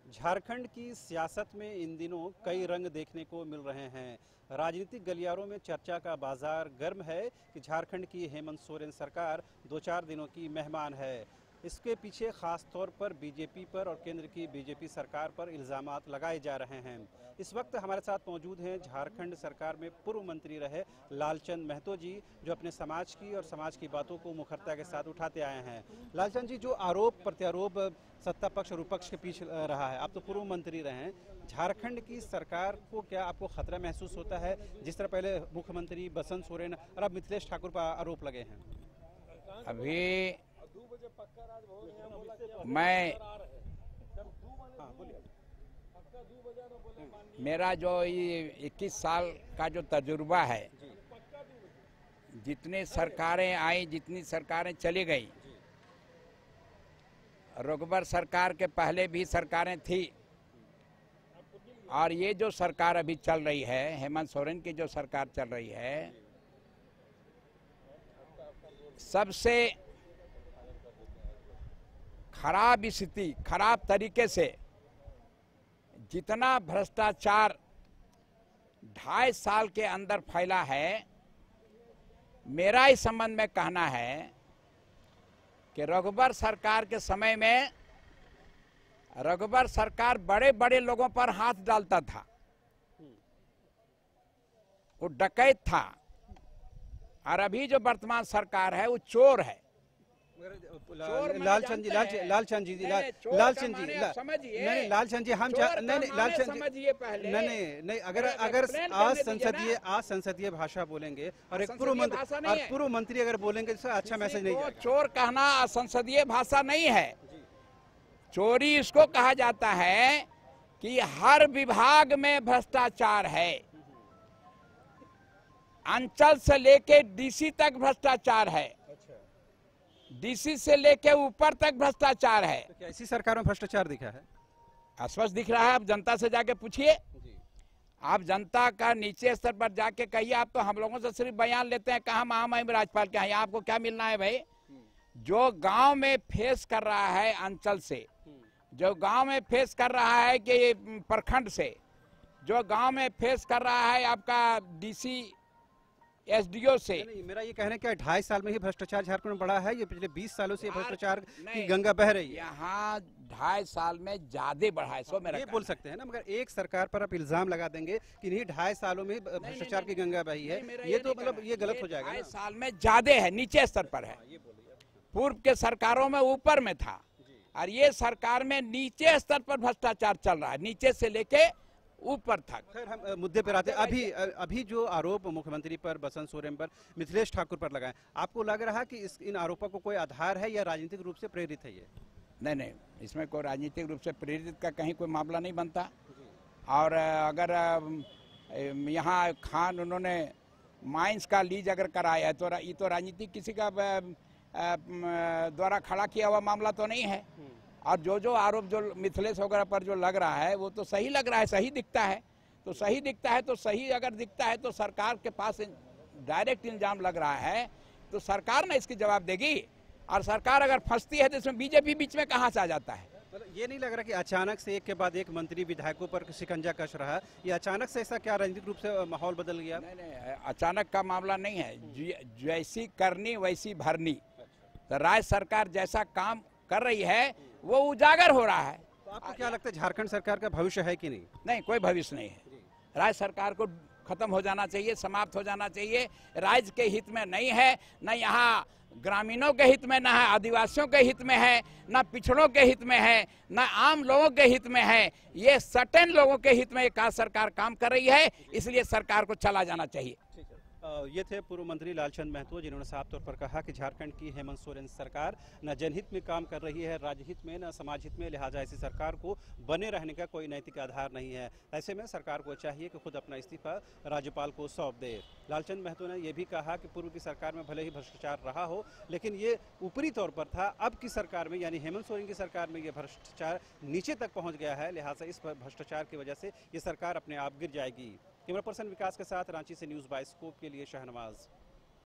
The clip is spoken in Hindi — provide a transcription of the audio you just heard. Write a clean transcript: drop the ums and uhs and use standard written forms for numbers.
झारखंड की सियासत में इन दिनों कई रंग देखने को मिल रहे हैं। राजनीतिक गलियारों में चर्चा का बाजार गर्म है कि झारखंड की हेमंत सोरेन सरकार 2-4 दिनों की मेहमान है। इसके पीछे खास तौर पर बीजेपी पर और केंद्र की बीजेपी सरकार पर इल्ज़ामात लगाए जा रहे हैं। इस वक्त हमारे साथ मौजूद हैं झारखंड सरकार में पूर्व मंत्री रहे लालचंद महतो जी, जो अपने समाज की और समाज की बातों को मुखरता के साथ उठाते आए हैं। लालचंद जी, जो आरोप प्रत्यारोप सत्ता पक्ष और विपक्ष के बीच रहा है, आप तो पूर्व मंत्री रहे हैं, झारखंड की सरकार को क्या आपको खतरा महसूस होता है? जिस तरह पहले मुख्यमंत्री बसंत सोरेन और अब मिथिलेश ठाकुर पर आरोप लगे हैं। अभी मैं मेरा जो ये 21 साल का जो तजुर्बा है, जितनी सरकारें आई, जितनी सरकारें चली गई, रघुबर सरकार के पहले भी सरकारें थी और ये जो सरकार अभी चल रही है, हेमंत सोरेन की जो सरकार चल रही है, सबसे खराब स्थिति, खराब तरीके से जितना भ्रष्टाचार 2.5 साल के अंदर फैला है, मेरा इस संबंध में कहना है कि रघुबर सरकार के समय में रघुबर सरकार बड़े बड़े लोगों पर हाथ डालता था, वो डकैत था, और अभी जो वर्तमान सरकार है वो चोर है। लालचंद जी, अगर आज संसदीय भाषा बोलेंगे और एक पूर्व मंत्री अगर बोलेंगे तो अच्छा मैसेज नहीं जाएगा। चोर कहना संसदीय भाषा नहीं है। चोरी इसको कहा जाता है कि हर विभाग में भ्रष्टाचार है, अंचल से लेके डीसी तक भ्रष्टाचार है, डीसी से लेके ऊपर तक भ्रष्टाचार है। तो क्या इसी सरकार में भ्रष्टाचार दिखा है? स्पष्ट दिख रहा है। आप जनता से जाके पूछिए, आप जनता का नीचे स्तर पर जाके कहिए। आप तो हम लोगों से सिर्फ बयान लेते हैं, कहाँ महामहिम राज्यपाल के यहाँ, आपको क्या मिलना है भाई? जो गांव में फेस कर रहा है अंचल से, जो गांव में फेस कर रहा है कि प्रखंड से, जो गांव में फेस कर रहा है आपका डीसी एसडीओ से। नहीं, मेरा ये कहना है कि 2.5 साल में ही भ्रष्टाचार झारखंड में बढ़ा है, ये पिछले 20 सालों से भ्रष्टाचार की गंगा बह रही है। यहाँ 2.5 साल में ज्यादा बढ़ा है, सो मेरा ये बोल सकते हैं ना, मगर एक सरकार पर आप इल्जाम लगा देंगे कि नहीं 2.5 सालों में भ्रष्टाचार की गंगा बही है, ये तो मतलब ये गलत हो जाएगा। 2.5 साल में ज्यादा है, नीचे स्तर पर है। पूर्व के सरकारों में ऊपर में था, और ये सरकार में नीचे स्तर पर भ्रष्टाचार चल रहा है, नीचे से लेके ऊपर तक। खैर, हम मुद्दे पर आते हैं। अभी जो आरोप मुख्यमंत्री पर, बसंत सोरेन पर, मिथिलेश ठाकुर पर लगाए, आपको लग रहा है कि इन आरोपों को कोई आधार है या राजनीतिक रूप से प्रेरित है? ये नहीं, इसमें कोई राजनीतिक रूप से प्रेरित का कहीं कोई मामला नहीं बनता। और अगर यहाँ खान उन्होंने माइंस का लीज अगर कराया है तो ये तो राजनीतिक किसी का द्वारा खड़ा किया हुआ मामला तो नहीं है। और जो आरोप जो मिथिलेश वगैरह पर जो लग रहा है वो तो सही लग रहा है, सही दिखता है। तो सही दिखता है, तो सही अगर दिखता है तो सरकार के पास डायरेक्ट इल्जाम लग रहा है, तो सरकार ना इसकी जवाब देगी। और सरकार अगर फंसती है तो इसमें बीजेपी बीच में कहाँ से आ जाता है? ये नहीं लग रहा कि अचानक से एक के बाद एक मंत्री विधायकों पर शिकंजा कस रहा है? ये अचानक से ऐसा क्या राजनीतिक रूप से माहौल बदल गया? नहीं, अचानक का मामला नहीं है। जैसी करनी वैसी भरनी। तो राज्य सरकार जैसा काम कर रही है वो उजागर हो रहा है। तो आपको क्या लगता है झारखंड सरकार का भविष्य है कि नहीं? नहीं, कोई भविष्य नहीं है। राज्य सरकार को खत्म हो जाना चाहिए, समाप्त हो जाना चाहिए। राज्य के हित में नहीं है, न यहाँ ग्रामीणों के हित में, न है आदिवासियों के हित में है, न पिछड़ों के हित में है, न आम लोगों के हित में है। ये सर्टेन लोगों के हित में एक सरकार काम कर रही है, इसलिए सरकार को चला जाना चाहिए। ये थे पूर्व मंत्री लालचंद महतो, जिन्होंने साफ तौर पर कहा कि झारखंड की हेमंत सोरेन सरकार न जनहित में काम कर रही है, राज्यहित में, न समाज हित में, लिहाजा ऐसी सरकार को बने रहने का कोई नैतिक आधार नहीं है। ऐसे में सरकार को चाहिए कि खुद अपना इस्तीफा राज्यपाल को सौंप दे। लालचंद महतो ने यह भी कहा कि पूर्व की सरकार में भले ही भ्रष्टाचार रहा हो, लेकिन ये ऊपरी तौर पर था। अब की सरकार में, यानी हेमंत सोरेन की सरकार में, ये भ्रष्टाचार नीचे तक पहुँच गया है, लिहाजा इस भ्रष्टाचार की वजह से ये सरकार अपने आप गिर जाएगी। कैमरा पर्सन विकास के साथ रांची से न्यूज़ बाइस्कोप के लिए शहनवाज।